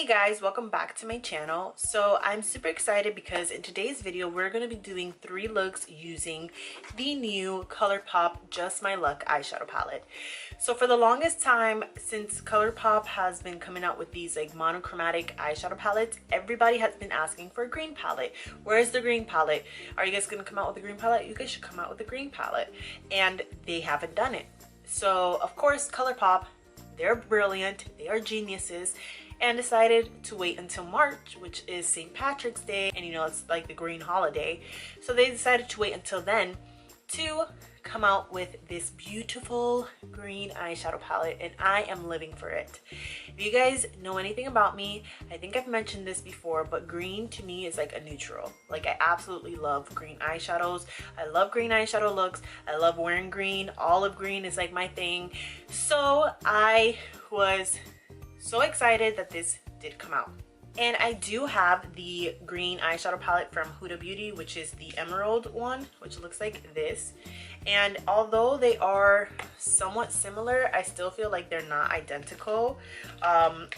Guys, welcome back to my channel. So I'm super excited because in today's video we're going to be doing 3 looks using the new Colourpop Just My Luck eyeshadow palette. So for the longest time, since Colourpop has been coming out with these like monochromatic eyeshadow palettes, everybody has been asking for a green palette. Where's the green palette? Are you guys going to come out with a green palette? You guys should come out with a green palette. And they haven't done it. So of course Colourpop, they're brilliant, they are geniuses, and decided to wait until March, which is St. Patrick's Day, and you know it's like the green holiday. So they decided to wait until then to come out with this beautiful green eyeshadow palette, and I am living for it. If you guys know anything about me, I think I've mentioned this before, but green to me is like a neutral. Like, I absolutely love green eyeshadows. I love green eyeshadow looks. I love wearing green. Olive green is like my thing. So I was so excited that this did come out. And I do have the green eyeshadow palette from Huda Beauty, which is the emerald one, which looks like this. And although they are somewhat similar, I still feel like they're not identical.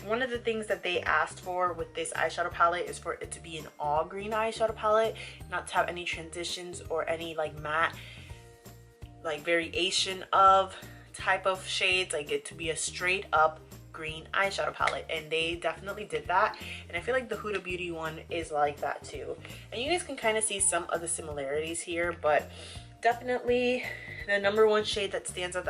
One of the things that they asked for with this eyeshadow palette is for it to be an all green eyeshadow palette, not to have any transitions or any like matte like variation of type of shades, like it to be a straight up green eyeshadow palette, and they definitely did that. And I feel like the Huda Beauty one is like that too, and you guys can kind of see some of the similarities here, but definitely the number one shade that stands out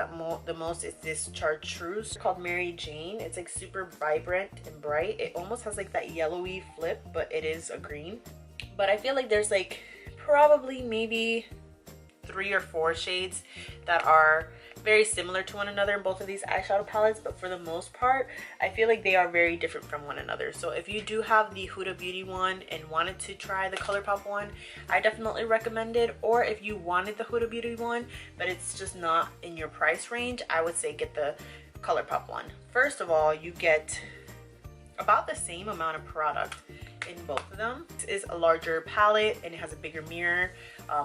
the most is this chartreuse called Mary Jane. It's like super vibrant and bright. It almost has like that yellowy flip, but it is a green. But I feel like there's like probably maybe 3 or 4 shades that are very similar to one another in both of these eyeshadow palettes, but for the most part I feel like they are very different from one another. So if you do have the Huda Beauty one and wanted to try the Colourpop one, I definitely recommend it. Or if you wanted the Huda Beauty one but it's just not in your price range, I would say get the Colourpop one. First of all, you get about the same amount of product in both of them. This is a larger palette and it has a bigger mirror,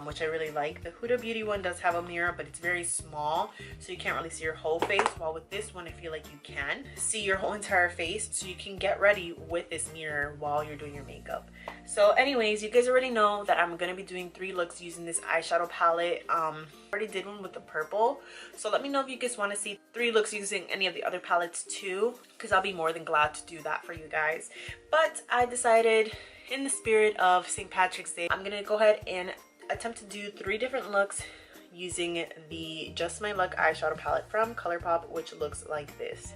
which I really like. The Huda Beauty one does have a mirror, but it's very small, so you can't really see your whole face, while with this one I feel like you can see your whole entire face, so you can get ready with this mirror while you're doing your makeup. So anyways, you guys already know that I'm gonna be doing 3 looks using this eyeshadow palette. I already did one with the purple, so let me know if you guys want to see 3 looks using any of the other palettes too, because I'll be more than glad to do that for you guys. But I decided, in the spirit of St. Patrick's Day, I'm gonna go ahead and attempt to do 3 different looks using the Just My Luck eyeshadow palette from Colourpop, which looks like this.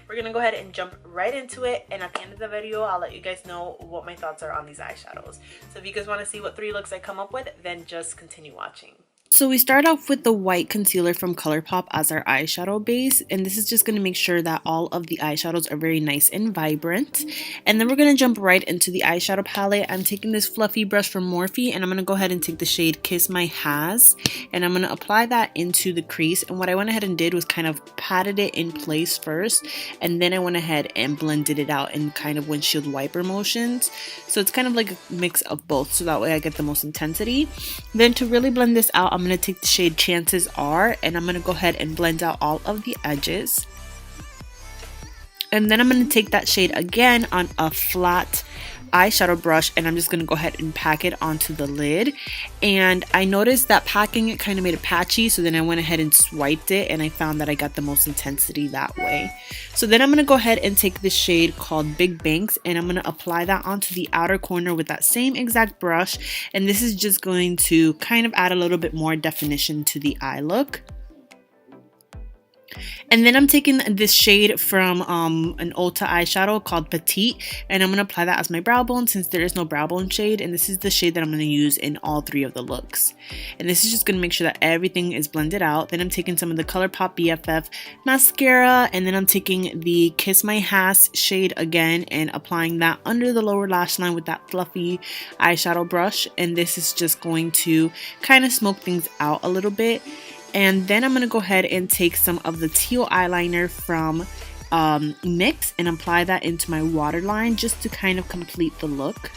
We're gonna go ahead and jump right into it, and at the end of the video I'll let you guys know what my thoughts are on these eyeshadows. So if you guys want to see what 3 looks I come up with, then just continue watching. So we start off with the white concealer from Colourpop as our eyeshadow base, and this is just going to make sure that all of the eyeshadows are very nice and vibrant. And then we're going to jump right into the eyeshadow palette. I'm taking this fluffy brush from Morphe, and I'm going to go ahead and take the shade Kiss My Has, and I'm going to apply that into the crease. And what I went ahead and did was kind of patted it in place first, and then I went ahead and blended it out in kind of windshield wiper motions. So it's kind of like a mix of both, so that way I get the most intensity. Then to really blend this out, I'm going to take the shade Chances Are, and I'm going to go ahead and blend out all of the edges. And then I'm going to take that shade again on a flat eyeshadow brush, and I'm just going to go ahead and pack it onto the lid. And I noticed that packing it kind of made it patchy, so then I went ahead and swiped it, and I found that I got the most intensity that way. So then I'm going to go ahead and take this shade called Big Banks, and I'm going to apply that onto the outer corner with that same exact brush, and this is just going to kind of add a little bit more definition to the eye look. And then I'm taking this shade from an Ulta eyeshadow called Petite, and I'm going to apply that as my brow bone since there is no brow bone shade, and this is the shade that I'm going to use in all 3 of the looks. And this is just going to make sure that everything is blended out. Then I'm taking some of the Colourpop BFF mascara, and then I'm taking the Kiss My Has shade again and applying that under the lower lash line with that fluffy eyeshadow brush, and this is just going to kind of smoke things out a little bit. And then I'm going to go ahead and take some of the teal eyeliner from NYX and apply that into my waterline just to kind of complete the look.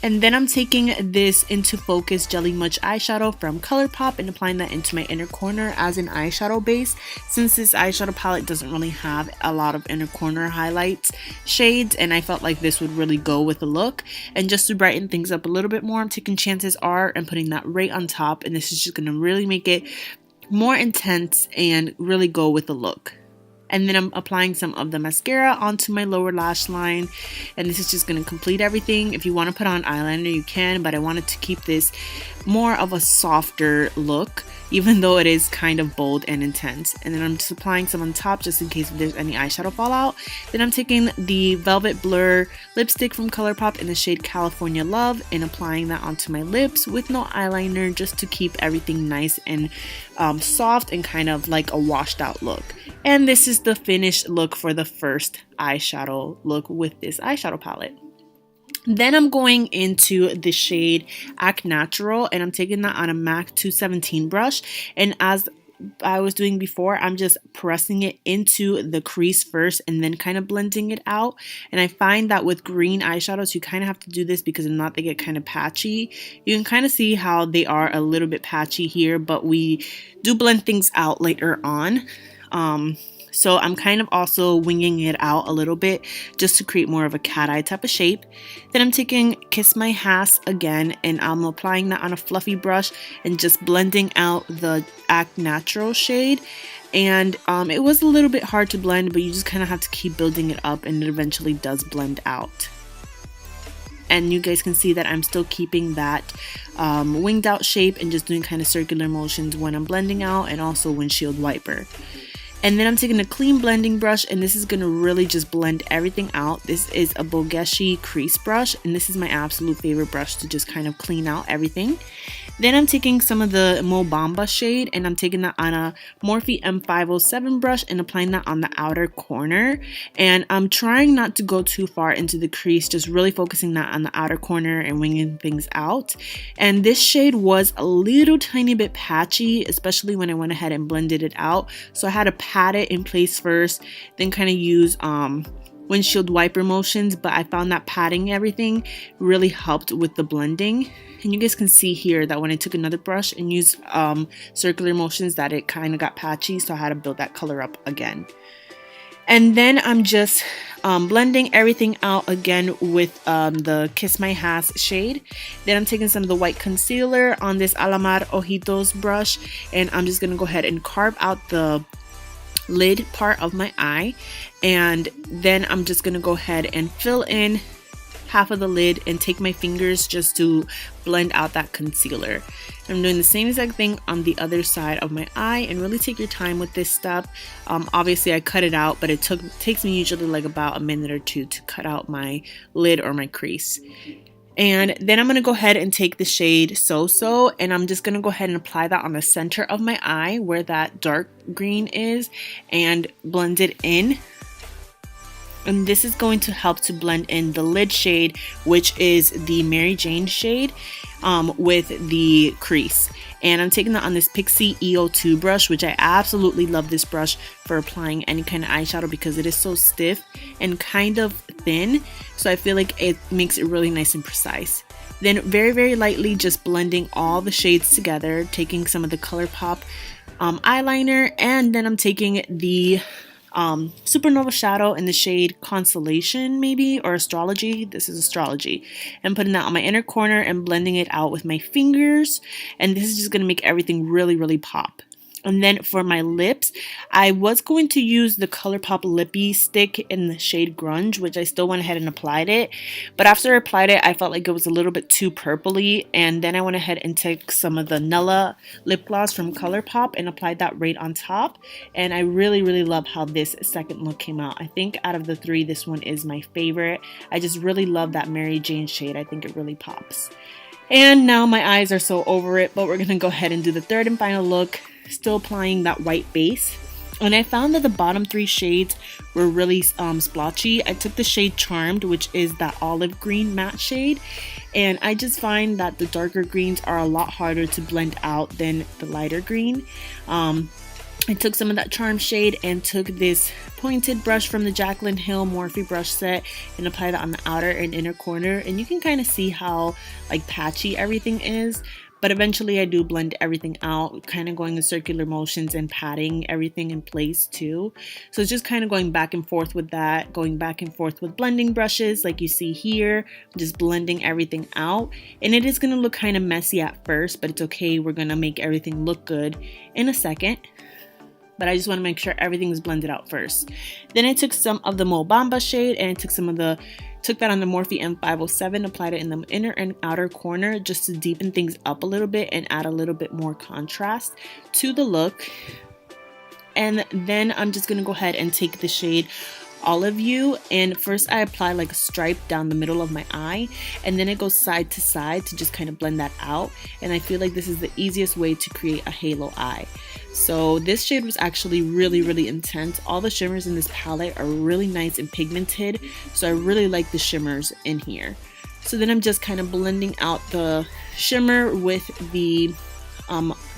And then I'm taking this Into Focus Jelly Much eyeshadow from Colourpop and applying that into my inner corner as an eyeshadow base. Since this eyeshadow palette doesn't really have a lot of inner corner highlights shades, and I felt like this would really go with the look. And just to brighten things up a little bit more, I'm taking Chances Are and putting that right on top, and this is just going to really make it more intense and really go with the look. And then I'm applying some of the mascara onto my lower lash line, and this is just going to complete everything. If you want to put on eyeliner, you can, but I wanted to keep this more of a softer look, even though it is kind of bold and intense. And then I'm just applying some on top just in case if there's any eyeshadow fallout. Then I'm taking the Velvet Blur lipstick from Colourpop in the shade California Love and applying that onto my lips with no eyeliner, just to keep everything nice and soft and kind of like a washed out look. And this is the finished look for the first eyeshadow look with this eyeshadow palette. Then I'm going into the shade Act Natural, and I'm taking that on a MAC 217 brush, and as I was doing before, I'm just pressing it into the crease first and then kind of blending it out. And I find that with green eyeshadows, you kind of have to do this because if not, they get kind of patchy. You can kind of see how they are a little bit patchy here, but we do blend things out later on. So I'm kind of also winging it out a little bit just to create more of a cat eye type of shape. Then I'm taking Kiss My Ass again, and I'm applying that on a fluffy brush and just blending out the Act Natural shade. And it was a little bit hard to blend, but you just kind of have to keep building it up and it eventually does blend out. And you guys can see that I'm still keeping that winged out shape and just doing kind of circular motions when I'm blending out, and also windshield wiper. And then I'm taking a clean blending brush, and this is going to really just blend everything out. This is a Bogeshi crease brush, and this is my absolute favorite brush to just kind of clean out everything. Then I'm taking some of the Mo Bamba shade, and I'm taking that on a Morphe M507 brush and applying that on the outer corner. And I'm trying not to go too far into the crease, just really focusing that on the outer corner and winging things out. And this shade was a little tiny bit patchy, especially when I went ahead and blended it out. So I had to pat it in place first, then kind of use windshield wiper motions, but I found that patting everything really helped with the blending. And you guys can see here that when I took another brush and used circular motions, that it kind of got patchy, so I had to build that color up again. And then I'm just blending everything out again with the Kiss My Ass shade. Then I'm taking some of the white concealer on this Alamar Ojitos brush, and I'm just going to go ahead and carve out the lid part of my eye. And then I'm just going to go ahead and fill in half of the lid and take my fingers just to blend out that concealer. I'm doing the same exact thing on the other side of my eye, and really take your time with this step. Obviously I cut it out, but it takes me usually like about a minute or two to cut out my lid or my crease. And then I'm going to go ahead and take the shade XOXO, and I'm just going to go ahead and apply that on the center of my eye where that dark green is, and blend it in. And this is going to help to blend in the lid shade, which is the Mary Jane shade, with the crease. And I'm taking that on this Pixie EO2 brush, which I absolutely love this brush for applying any kind of eyeshadow because it is so stiff and kind of thin. So I feel like it makes it really nice and precise. Then very, very lightly just blending all the shades together, taking some of the Colourpop eyeliner, and then I'm taking the Supernova shadow in the shade Constellation, maybe, or Astrology. This is Astrology. And putting that on my inner corner and blending it out with my fingers. And this is just going to make everything really, really pop. And then for my lips, I was going to use the Colourpop Lippy Stick in the shade Grunge, which I still went ahead and applied it. But after I applied it, I felt like it was a little bit too purpley. And then I went ahead and took some of the Nella lip gloss from Colourpop and applied that right on top. And I really, really love how this second look came out. I think out of the three, this one is my favorite. I just really love that Mary Jane shade. I think it really pops. And now my eyes are so over it, but we're going to go ahead and do the third and final look. Still applying that white base, and I found that the bottom three shades were really splotchy. I took the shade Charmed, which is that olive green matte shade, and I just find that the darker greens are a lot harder to blend out than the lighter green. I took some of that charm shade and took this pointed brush from the Jaclyn Hill Morphe brush set and applied that on the outer and inner corner. And you can kind of see how like patchy everything is. But eventually I do blend everything out, kind of going in circular motions and patting everything in place too. So it's just kind of going back and forth with that, going back and forth with blending brushes like you see here, just blending everything out. And it is going to look kind of messy at first, but it's okay. We're going to make everything look good in a second. But I just want to make sure everything is blended out first. Then I took some of the Mo Bamba shade and I took that on the Morphe M507, applied it in the inner and outer corner just to deepen things up a little bit and add a little bit more contrast to the look. And then I'm just going to go ahead and take the shade Olive You, and first I apply like a stripe down the middle of my eye, and then it goes side to side to just kind of blend that out. And I feel like this is the easiest way to create a halo eye. So this shade was actually really intense. All the shimmers in this palette are really nice and pigmented, so I really like the shimmers in here. So then I'm just kind of blending out the shimmer with the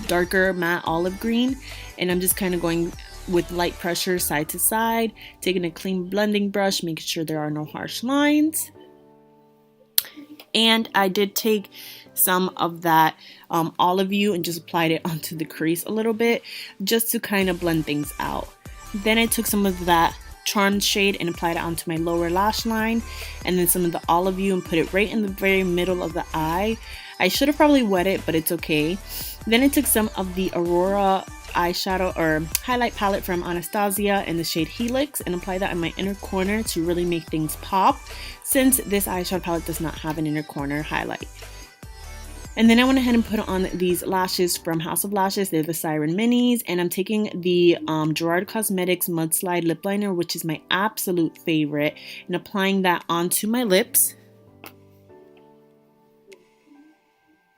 darker matte olive green, and I'm just kind of going with light pressure side to side, taking a clean blending brush, making sure there are no harsh lines. And I did take some of that Olive You and just applied it onto the crease a little bit just to kind of blend things out. Then I took some of that Charmed shade and applied it onto my lower lash line, and then some of the Olive You and put it right in the very middle of the eye. I should have probably wet it, but it's okay. Then I took some of the Aurora eyeshadow or highlight palette from Anastasia in the shade Helix and apply that in my inner corner to really make things pop, since this eyeshadow palette does not have an inner corner highlight. And then I went ahead and put on these lashes from House of Lashes. They're the Siren Minis, and I'm taking the Gerard Cosmetics Mudslide lip liner, which is my absolute favorite, and applying that onto my lips.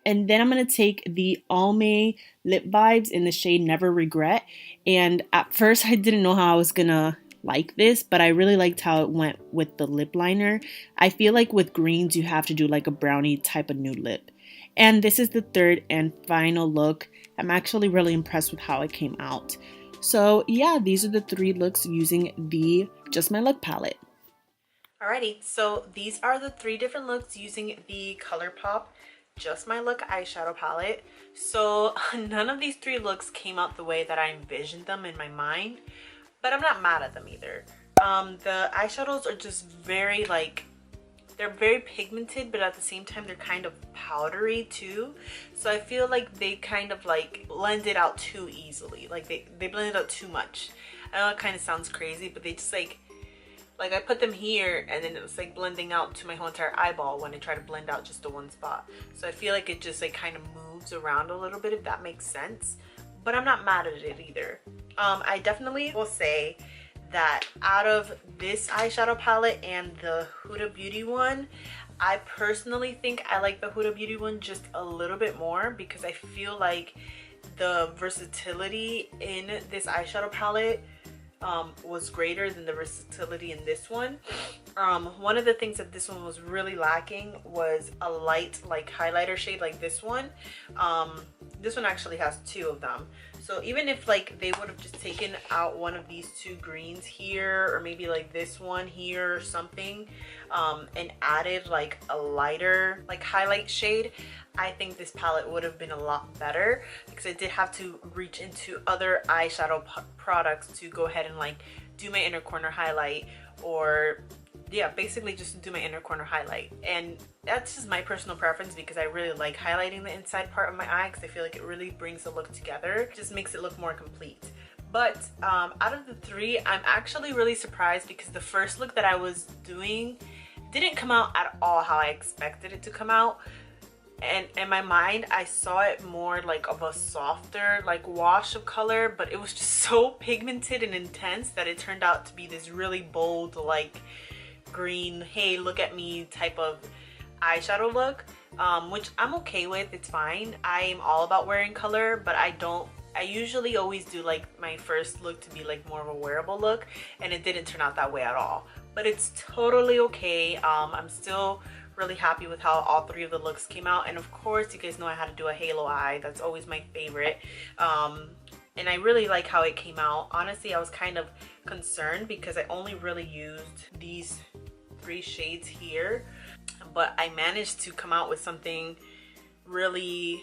And then I'm going to take the Almay Lip Vibes in the shade Never Regret. And at first I didn't know how I was going to like this, but I really liked how it went with the lip liner. I feel like with greens you have to do like a brownie type of nude lip. And this is the third and final look. I'm actually really impressed with how it came out. So yeah, these are the 3 looks using the Just My Look palette. Alrighty, so these are the 3 different looks using the Colourpop Just My Look eyeshadow palette. So none of these 3 looks came out the way that I envisioned them in my mind, but I'm not mad at them either. The eyeshadows are just very they're very pigmented, but at the same time they're kind of powdery too. So I feel like they kind of like blend it out too easily. Like they blend it out too much. I know it kind of sounds crazy, but they just like I put them here and then it was like blending out to my whole entire eyeball when I try to blend out just the one spot. So I feel like it just like kind of moves around a little bit, if that makes sense. But I'm not mad at it either. I definitely will say that out of this eyeshadow palette and the Huda Beauty one, I personally think I like the Huda Beauty one just a little bit more, because I feel like the versatility in this eyeshadow palette was greater than the versatility in this one. One of the things that this one was really lacking was a light like highlighter shade like this one. This one actually has 2 of them. So even if like they would have just taken out one of these 2 greens here, or maybe like this one here or something, and added like a lighter like highlight shade, I think this palette would have been a lot better, because I did have to reach into other eyeshadow products to go ahead and like do my inner corner highlight, or yeah, basically just do my inner corner highlight. And that's just my personal preference, because I really like highlighting the inside part of my eye, because I feel like it really brings the look together. It just makes it look more complete. But out of the 3, I'm actually really surprised, because the first look that I was doing didn't come out at all how I expected it to come out. And in my mind I saw it more like of a softer like wash of color, but it was just so pigmented and intense that it turned out to be this really bold like green, hey look at me type of eyeshadow look, which I'm okay with. It's fine. I'm all about wearing color, but I usually always do like my first look to be like more of a wearable look, and it didn't turn out that way at all. But it's totally okay. I'm still really happy with how all 3 of the looks came out. And of course you guys know I had to do a halo eye. That's always my favorite. and I really like how it came out. Honestly, I was kind of concerned because I only really used these 3 shades here, but I managed to come out with something really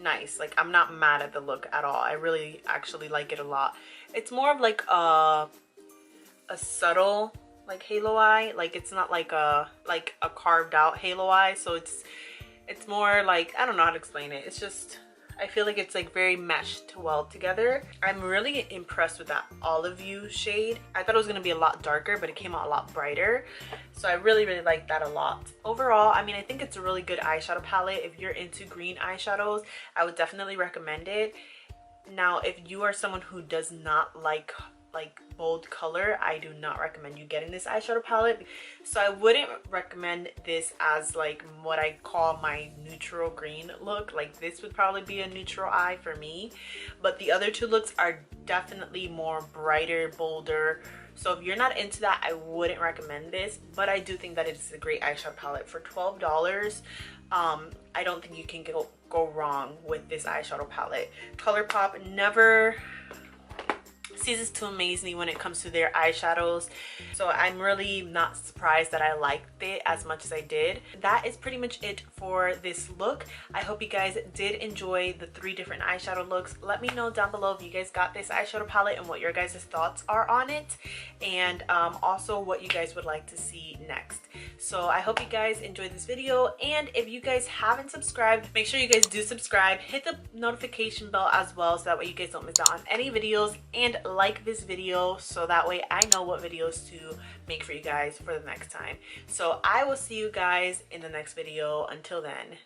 nice. Like, I'm not mad at the look at all. I really actually like it a lot. It's more of like a subtle like halo eye. Like, it's not like a carved out halo eye, so it's more like, I don't know how to explain it. It's just, I feel like it's like very meshed well together. I'm really impressed with that olive hue shade. I thought it was gonna be a lot darker, but it came out a lot brighter. So I really like that a lot. Overall, I mean, I think it's a really good eyeshadow palette. If you're into green eyeshadows, I would definitely recommend it. Now, if you are someone who does not like bold color, I do not recommend you getting this eyeshadow palette. So I wouldn't recommend this as like what I call my neutral green look. Like, this would probably be a neutral eye for me, but the other 2 looks are definitely more brighter, bolder. So if you're not into that, I wouldn't recommend this, but I do think that it's a great eyeshadow palette for $12. I don't think you can go wrong with this eyeshadow palette. Colourpop never ceases to amaze me when it comes to their eyeshadows, so I'm really not surprised that I liked it as much as I did. That is pretty much it for this look. I hope you guys did enjoy the 3 different eyeshadow looks. Let me know down below if you guys got this eyeshadow palette and what your guys' thoughts are on it, and also what you guys would like to see next. So I hope you guys enjoyed this video, and if you guys haven't subscribed, make sure you guys do subscribe. Hit the notification bell as well, so that way you guys don't miss out on any videos, and like this video so that way I know what videos to make for you guys for the next time. So I will see you guys in the next video. Until then,